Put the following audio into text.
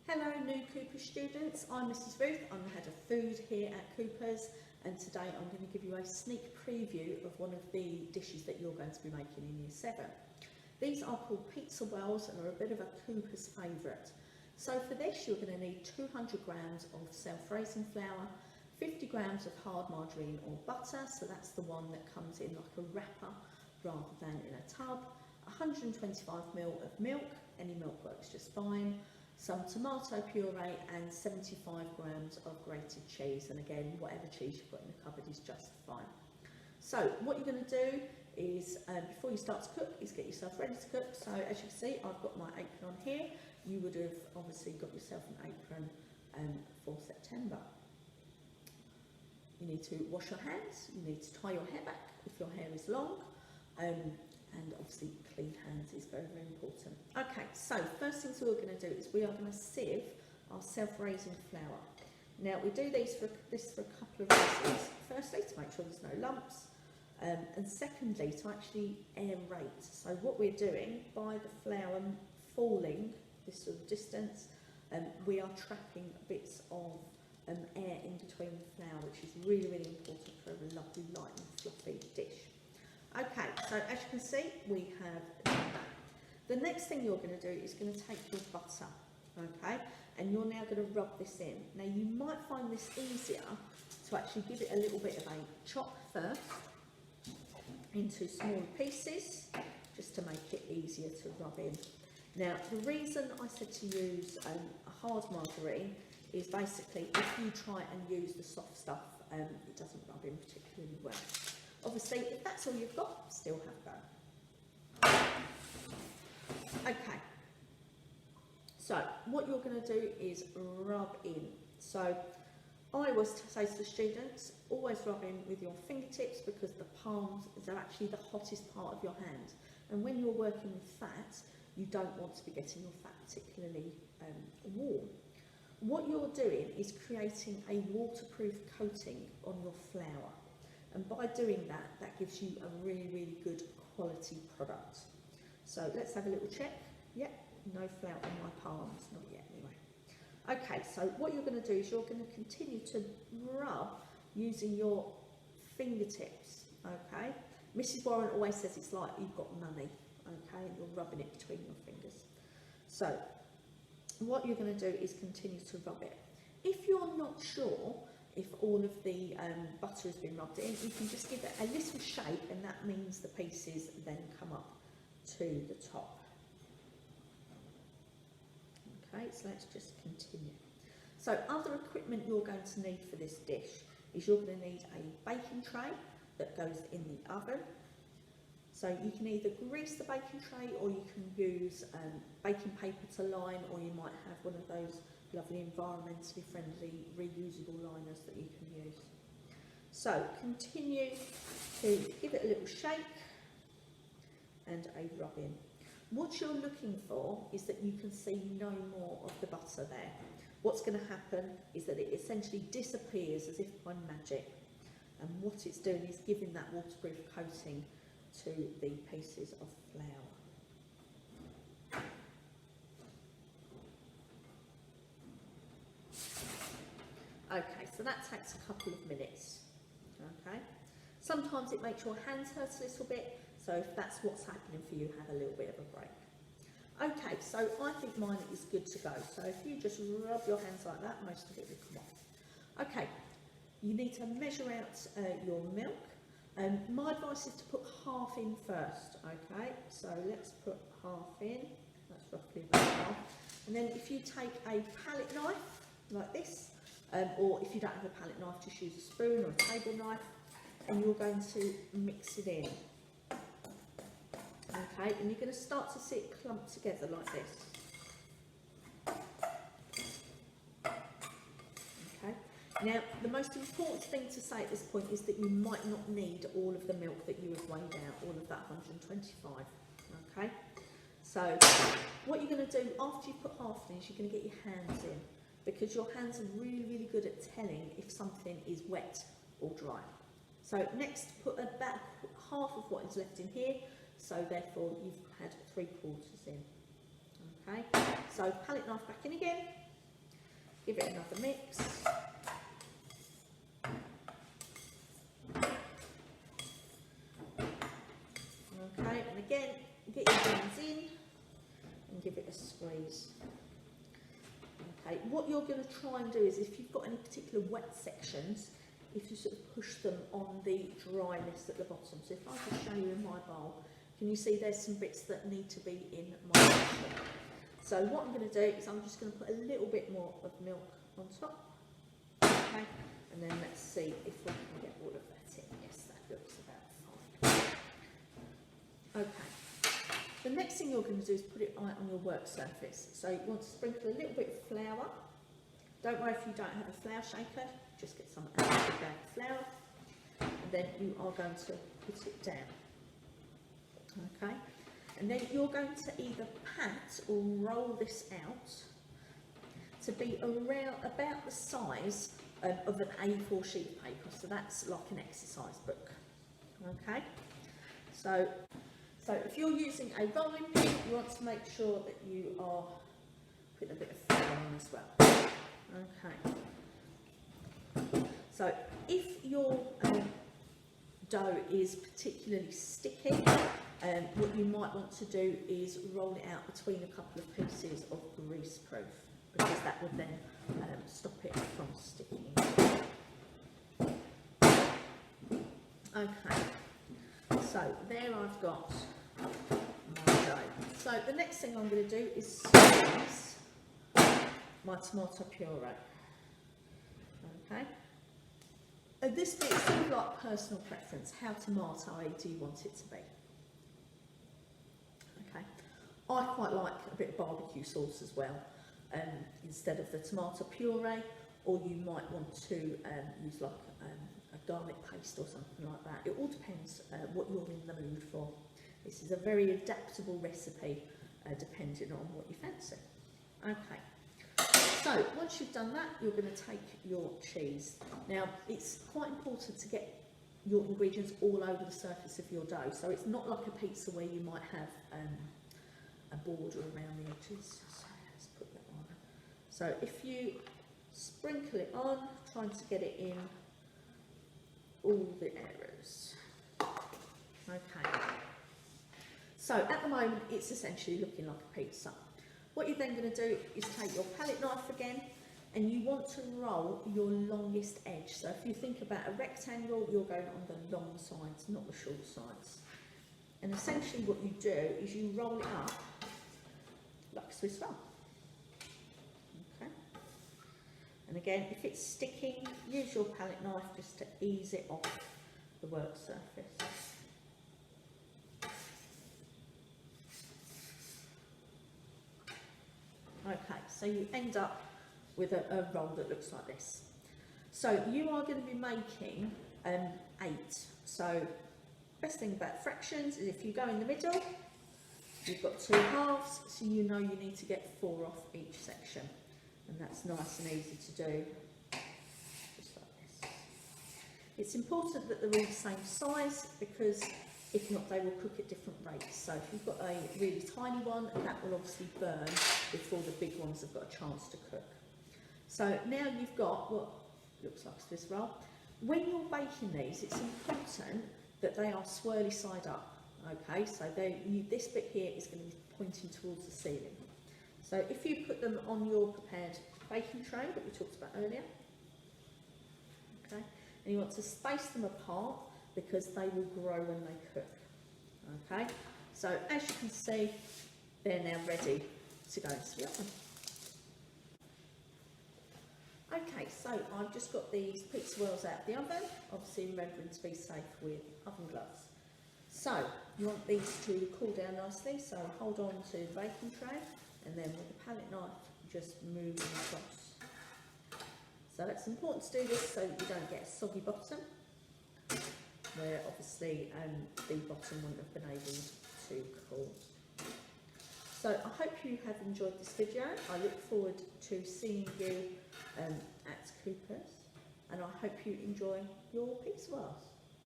Hello new Cooper students, I'm Mrs Ruth, I'm the head of food here at Cooper's, and today I'm going to give you a sneak preview of one of the dishes that you're going to be making in Year 7. These are called pizza Whirls and are a bit of a Cooper's favourite. So for this you're going to need 200 grams of self-raising flour, 50 grams of hard margarine or butter, so that's the one that comes in like a wrapper rather than in a tub, 125ml of milk, any milk works just fine, some tomato puree and 75 grams of grated cheese, and again whatever cheese you've got in the cupboard is just fine. So what you're going to do is before you start to cook is get yourself ready to cook. So as you can see I've got my apron on here. You would have obviously got yourself an apron for September. You need to wash your hands, you need to tie your hair back if your hair is long, and obviously clean hands is very, very important. Okay, so first things we're going to do is we are going to sieve our self-raising flour. Now we do this for a couple of reasons. Firstly, to make sure there's no lumps, and secondly, to actually aerate. So what we're doing, by the flour falling this sort of distance, we are trapping bits of air in between the flour, which is really, really important for a lovely light and fluffy dish. Okay, so as you can see, we have done that. The next thing you're going to do is going to take your butter, okay, and you're now going to rub this in. Now you might find this easier to actually give it a little bit of a chop first into smaller pieces, just to make it easier to rub in. Now the reason I said to use a hard margarine is basically if you try and use the soft stuff, it doesn't rub in particularly well. Obviously, if that's all you've got, still have go. Okay, so what you're going to do is rub in. So I always say to the students, always rub in with your fingertips because the palms are actually the hottest part of your hand. And when you're working with fat, you don't want to be getting your fat particularly warm. What you're doing is creating a waterproof coating on your flour. And by doing that, that gives you a really, really good quality product. So let's have a little check. Yep, no flour on my palms, not yet anyway. Okay, so what you're going to do is you're going to continue to rub using your fingertips, okay? Mrs Warren always says it's like you've got money, okay? And you're rubbing it between your fingers. So what you're going to do is continue to rub it. If you're not sure if all of the butter has been rubbed in, you can just give it a little shake, and that means the pieces then come up to the top. Okay, so let's just continue. So other equipment you're going to need for this dish is you're going to need a baking tray that goes in the oven. So you can either grease the baking tray or you can use baking paper to line, or you might have one of those lovely environmentally friendly reusable liners that you can use. So continue to give it a little shake and a rub in. What you're looking for is that you can see no more of the butter there. What's going to happen is that it essentially disappears as if by magic, and what it's doing is giving that waterproof coating to the pieces of flour. Okay, so that takes a couple of minutes. Okay, sometimes it makes your hands hurt a little bit, so if that's what's happening for you, have a little bit of a break. Okay, so I think mine is good to go. So if you just rub your hands like that, most of it will come off. Okay, you need to measure out your milk. My advice is to put half in first. Okay, so let's put half in. That's roughly about half. And then if you take a palette knife like this, or if you don't have a palette knife, just use a spoon or a table knife, and you're going to mix it in. Okay, and you're going to start to see it clump together like this. Okay, now the most important thing to say at this point is that you might not need all of the milk that you have weighed out, all of that 125. Okay, so what you're going to do after you put half in is you're going to get your hands in, because your hands are really, really good at telling if something is wet or dry. So next, put about half of what is left in here, so therefore you've had 3/4 in. Okay, so palette knife back in again, Give it another mix. Okay, and again, get your beans in and give it a squeeze. Okay, what you're going to try and do is, if you've got any particular wet sections, if you sort of push them on the dryness at the bottom. So if I just show you in my bowl, can you see there's some bits that need to be in my bottom? So what I'm going to do is I'm just going to put a little bit more of milk on top. Okay, and then let's see if we can get all of that in. Yes, that looks about fine. Okay. The next thing you're going to do is put it right on your work surface. So you want to sprinkle a little bit of flour. Don't worry if you don't have a flour shaker, just get some out of the bag of flour. And then you are going to put it down. Okay, and then you're going to either pat or roll this out to be around about the size of an A4 sheet of paper. So that's like an exercise book. Okay, so if you're using a rolling pin, you want to make sure that you are putting a bit of flour on as well. Okay. So if your dough is particularly sticky, what you might want to do is roll it out between a couple of pieces of grease proof, because that would then stop it from sticking. Okay. So there I've got my dough. So the next thing I'm going to do is squeeze my tomato puree. Okay. And this bit is sort of like personal preference. How tomato-y do you want it to be? Okay. I quite like a bit of barbecue sauce as well, instead of the tomato puree, or you might want to use like a garlic paste or something like that. It all depends what you're in the mood for. This is a very adaptable recipe depending on what you fancy. Okay, so once you've done that, you're going to take your cheese. Now it's quite important to get your ingredients all over the surface of your dough, so it's not like a pizza where you might have a border around the edges. So let's put that on. So if you sprinkle it on, trying to get it in all the areas. Okay. So at the moment it's essentially looking like a pizza. What you're then going to do is take your palette knife again, and you want to roll your longest edge. So if you think about a rectangle, you're going on the long sides, not the short sides. And essentially what you do is you roll it up like a Swiss roll. Okay. And again, if it's sticking, use your palette knife just to ease it off the work surface. Okay, so you end up with a roll that looks like this. So you are going to be making 8. So best thing about fractions is if you go in the middle, you've got 2 halves, so you know you need to get 4 off each section. And that's nice and easy to do, just like this. It's important that they're all the same size, because if not, they will cook at different rates. So if you've got a really tiny one, that will obviously burn before the big ones have got a chance to cook. So now you've got what looks like a Swiss roll. When you're baking these, it's important that they are swirly side up. Okay, so this bit here is going to be pointing towards the ceiling. So if you put them on your prepared baking tray that we talked about earlier, okay, and you want to space them apart because they will grow when they cook. Okay, so as you can see, they're now ready to go into the oven. Okay, so I've just got these pizza whirls out of the oven, obviously remembering to be safe with oven gloves. So you want these to cool down nicely, so hold on to the baking tray and then with the palette knife just move them across. So it's important to do this so that you don't get a soggy bottom, where obviously the bottom wouldn't have been able to cool. So I hope you have enjoyed this video. I look forward to seeing you at Cooper's, and I hope you enjoy your pizza whirls.